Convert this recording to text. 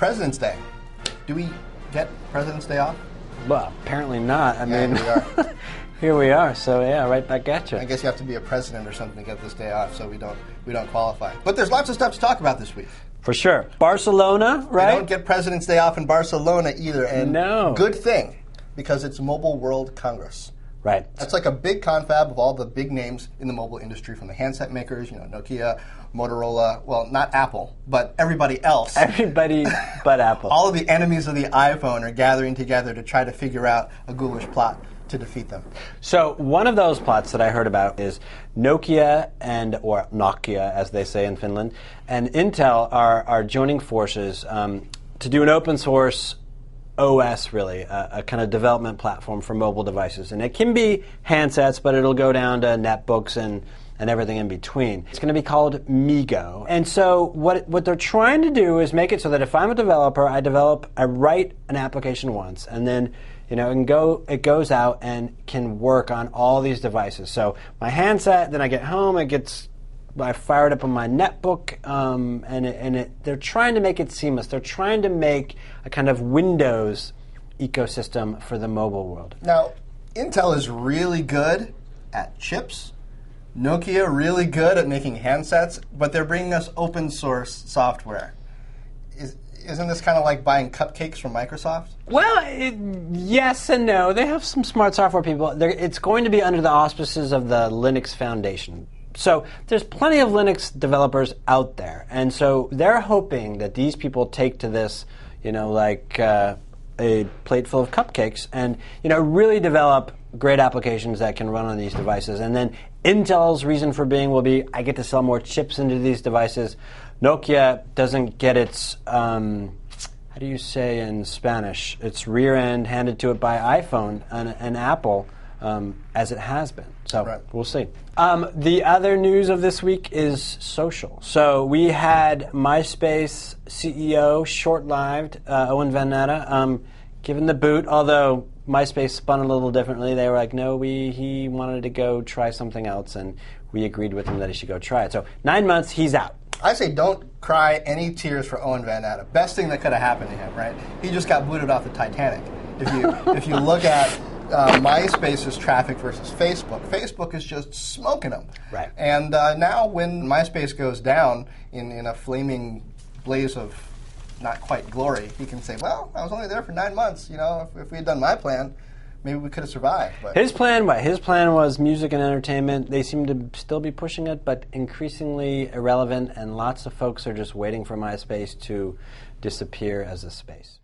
President's Day. Do we get President's Day off? Well, apparently not. I mean, here we are. Here we are. So yeah, right back at you. I guess you have to be a president or something to get this day off, so we don't qualify. But there's lots of stuff to talk about this week. For sure. Barcelona, right? They don't get President's Day off in Barcelona either, and no. Good thing, because it's Mobile World Congress. Right. That's like a big confab of all the big names in the mobile industry, from the handset makers, Nokia, Motorola, well, not Apple, but everybody else. Everybody but Apple. All of the enemies of the iPhone are gathering together to try to figure out a ghoulish plot to defeat them. So one of those plots that I heard about is Nokia or Nokia, as they say in Finland, and Intel are joining forces to do an open source OS, really, a kind of development platform for mobile devices. And it can be handsets, but it'll go down to netbooks and everything in between. It's going to be called MeeGo. And so what they're trying to do is make it so that if I'm a developer, I write an application once, and then it goes out and can work on all these devices. So my handset, then I get home, I fire it up on my netbook, they're trying to make it seamless. They're trying to make a kind of Windows ecosystem for the mobile world. Now, Intel is really good at chips. Nokia really good at making handsets, but they're bringing us open source software. Isn't this kind of like buying cupcakes from Microsoft? Well, yes and no. They have some smart software people. It's going to be under the auspices of the Linux Foundation. So there's plenty of Linux developers out there, and so they're hoping that these people take to this, like a plate full of cupcakes, and really develop great applications that can run on these devices. And then Intel's reason for being will be, I get to sell more chips into these devices. Nokia doesn't get its, how do you say in Spanish, its rear end handed to it by iPhone and Apple, as it has been. So right. We'll see. The other news of this week is social. So we had MySpace CEO, short-lived, Owen Van Natta, given the boot, although MySpace spun a little differently. They were like, no, he wanted to go try something else, and we agreed with him that he should go try it. So 9 months, he's out. I say don't cry any tears for Owen Van Natta. Best thing that could have happened to him, right? He just got booted off the Titanic. If you look at MySpace's traffic versus Facebook, Facebook is just smoking them. Right. And now when MySpace goes down in a flaming blaze of not quite glory, he can say, well, I was only there for 9 months. If we had done my plan, maybe we could have survived. But His plan was music and entertainment. They seem to still be pushing it, but increasingly irrelevant, and lots of folks are just waiting for MySpace to disappear as a space.